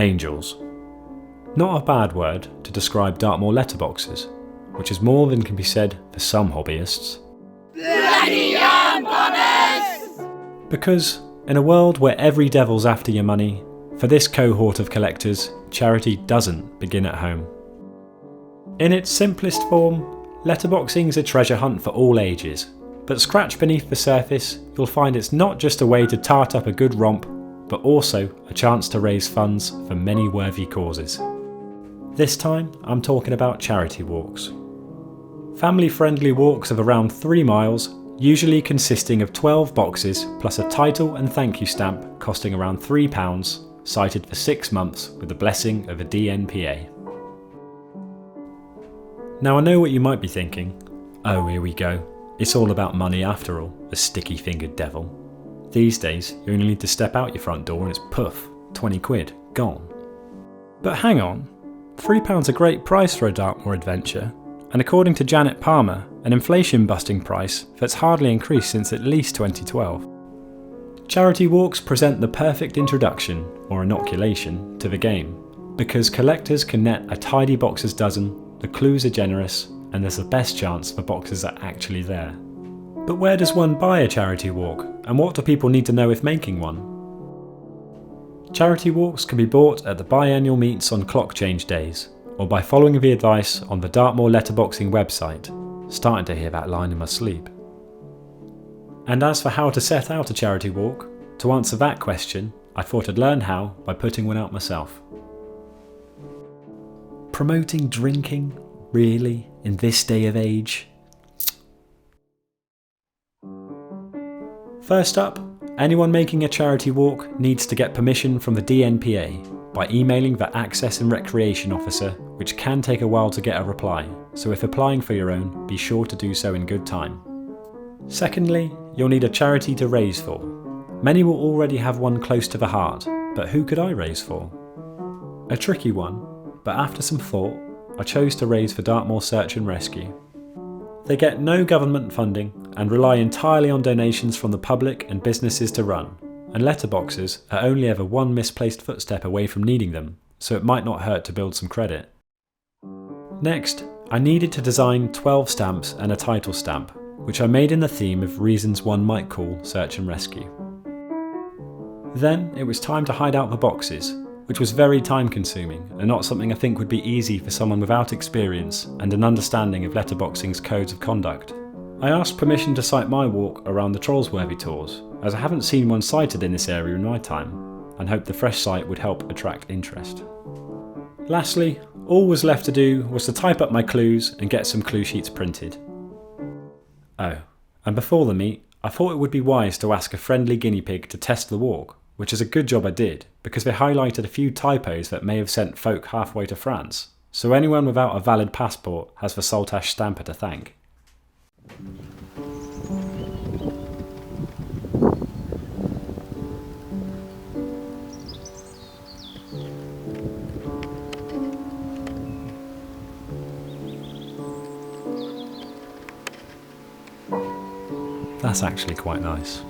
Angels. Not a bad word to describe Dartmoor Letterboxers, which is more than can be said for some hobbyists. Bloody yarn bombers! Because in a world where every devil's after your money, for this cohort of collectors, charity doesn't begin at home. In its simplest form, letterboxing's a treasure hunt for all ages, but scratch beneath the surface, you'll find it's not just a way to tart up a good romp, but also a chance to raise funds for many worthy causes. This time, I'm talking about charity walks. Family-friendly walks of around 3 miles, usually consisting of 12 boxes plus a title and thank you stamp costing around £3, cited for 6 months with the blessing of a DNPA. Now I know what you might be thinking. Oh, here we go. It's all about money after all, the sticky-fingered devil. These days, you only need to step out your front door and it's poof, 20 quid, gone. But hang on, £3's a great price for a Dartmoor adventure, and according to Janet Palmer, an inflation-busting price that's hardly increased since at least 2012. Charity walks present the perfect introduction, or inoculation, to the game, because collectors can net a tidy boxer's dozen, the clues are generous, and there's the best chance the boxes are actually there. But where does one buy a charity walk, and what do people need to know if making one? Charity walks can be bought at the biennial meets on clock change days, or by following the advice on the Dartmoor Letterboxing website. Starting to hear that line in my sleep. And as for how to set out a charity walk, to answer that question, I thought I'd learn how by putting one out myself. Promoting drinking, really, in this day of age? First up, anyone making a charity walk needs to get permission from the DNPA by emailing the Access and Recreation Officer, which can take a while to get a reply, so if applying for your own, be sure to do so in good time. Secondly, you'll need a charity to raise for. Many will already have one close to the heart, but who could I raise for? A tricky one, but after some thought, I chose to raise for Dartmoor Search and Rescue. They get no government funding and rely entirely on donations from the public and businesses to run, and letterboxers are only ever one misplaced footstep away from needing them, so it might not hurt to build some credit. Next, I needed to design 12 stamps and a title stamp, which I made in the theme of reasons one might call search and rescue. Then it was time to hide out the boxes, which was very time consuming and not something I think would be easy for someone without experience and an understanding of letterboxing's codes of conduct. I asked permission to site my walk around the Trollsworthy tours, as I haven't seen one sited in this area in my time, and hoped the fresh site would help attract interest. Lastly, all was left to do was to type up my clues and get some clue sheets printed. Oh, and before the meet, I thought it would be wise to ask a friendly guinea pig to test the walk, which is a good job I did, because they highlighted a few typos that may have sent folk halfway to France, so anyone without a valid passport has the Saltash stamper to thank. That's actually quite nice.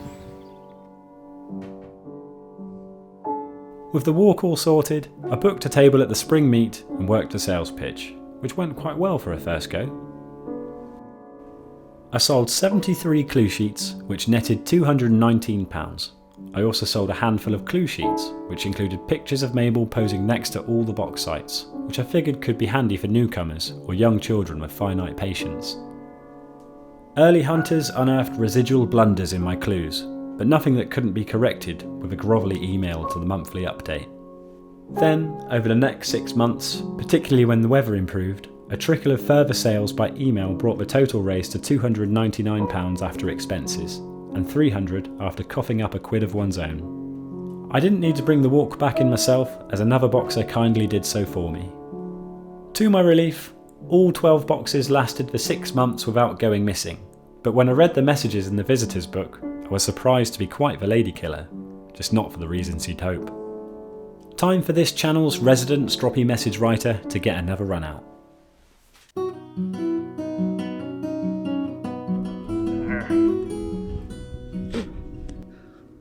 With the walk all sorted, I booked a table at the spring meet and worked a sales pitch, which went quite well for a first go. I sold 73 clue sheets, which netted £219. I also sold a handful of clue sheets, which included pictures of Mabel posing next to all the box sites, which I figured could be handy for newcomers or young children with finite patience. Early hunters unearthed residual blunders in my clues, but nothing that couldn't be corrected with a grovelly email to the monthly update. Then, over the next 6 months, particularly when the weather improved, a trickle of further sales by email brought the total raise to £299 after expenses, and £300 after coughing up a quid of one's own. I didn't need to bring the walk back in myself, as another boxer kindly did so for me. To my relief, all 12 boxes lasted for 6 months without going missing, but when I read the messages in the visitors book, I was surprised to be quite the lady killer, just not for the reasons you'd hope. Time for this channel's resident stroppy message writer to get another run out.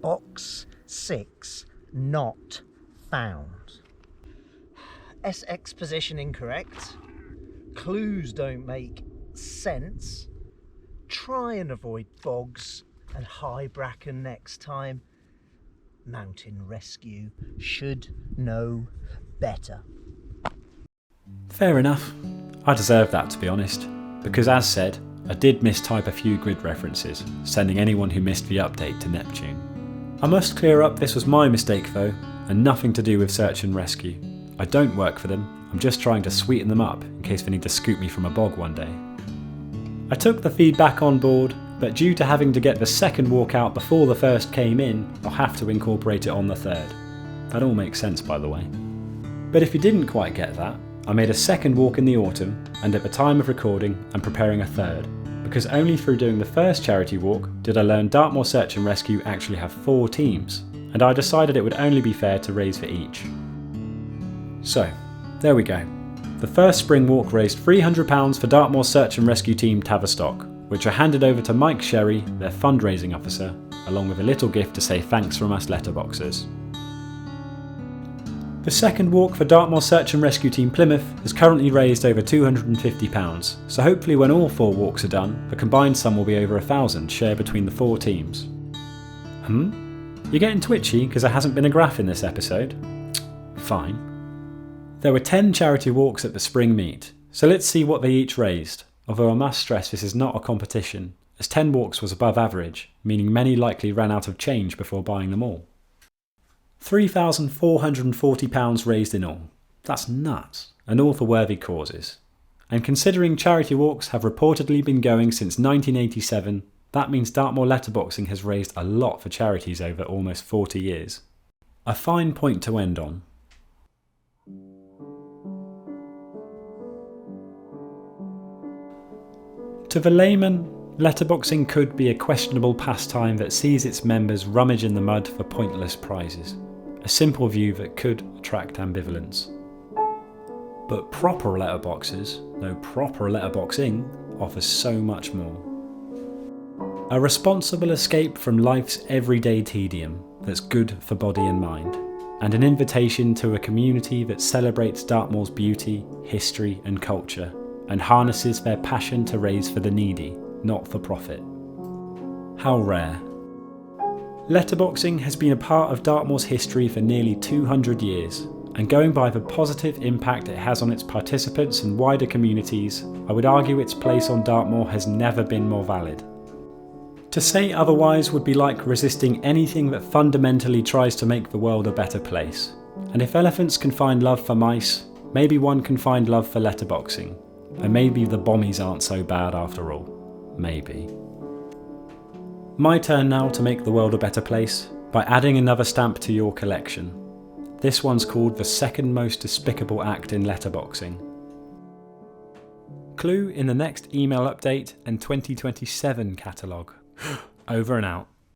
Box 6 not found. SX position incorrect. Clues don't make sense. Try and avoid bogs and high bracken next time. Mountain rescue should know better. Fair enough. I deserve that, to be honest, because as said, I did mistype a few grid references, sending anyone who missed the update to Neptune. I must clear up this was my mistake though, and nothing to do with search and rescue. I don't work for them, I'm just trying to sweeten them up in case they need to scoop me from a bog one day. I took the feedback on board, but due to having to get the second walk out before the first came in, I'll have to incorporate it on the third. That all makes sense, by the way. But if you didn't quite get that, I made a second walk in the autumn, and at the time of recording, I'm preparing a third, because only through doing the first charity walk did I learn Dartmoor Search and Rescue actually have 4 teams, and I decided it would only be fair to raise for each. So, there we go. The first spring walk raised £300 for Dartmoor Search and Rescue Team Tavistock, which I handed over to Mike Sherry, their fundraising officer, along with a little gift to say thanks from us letterboxers. The second walk for Dartmoor Search and Rescue Team Plymouth has currently raised over £250, so hopefully when all 4 walks are done, the combined sum will be over £1,000 shared between the 4 teams. You're getting twitchy because there hasn't been a graph in this episode? Fine. There were 10 charity walks at the spring meet, so let's see what they each raised, although I must stress this is not a competition, as 10 walks was above average, meaning many likely ran out of change before buying them all. £3,440 raised in all. That's nuts, and all for worthy causes. And considering charity walks have reportedly been going since 1987, that means Dartmoor Letterboxing has raised a lot for charities over almost 40 years. A fine point to end on. To the layman, letterboxing could be a questionable pastime that sees its members rummage in the mud for pointless prizes. A simple view that could attract ambivalence. But proper letterboxers, proper letterboxing, offers so much more. A responsible escape from life's everyday tedium that's good for body and mind, and an invitation to a community that celebrates Dartmoor's beauty, history and culture, and harnesses their passion to raise for the needy, not for profit. How rare. Letterboxing has been a part of Dartmoor's history for nearly 200 years, and going by the positive impact it has on its participants and wider communities, I would argue its place on Dartmoor has never been more valid. To say otherwise would be like resisting anything that fundamentally tries to make the world a better place. And if elephants can find love for mice, maybe one can find love for letterboxing. And maybe the bommies aren't so bad after all. Maybe. My turn now to make the world a better place by adding another stamp to your collection. This one's called the second most despicable act in letterboxing. Clue in the next email update and 2027 catalogue. Over and out.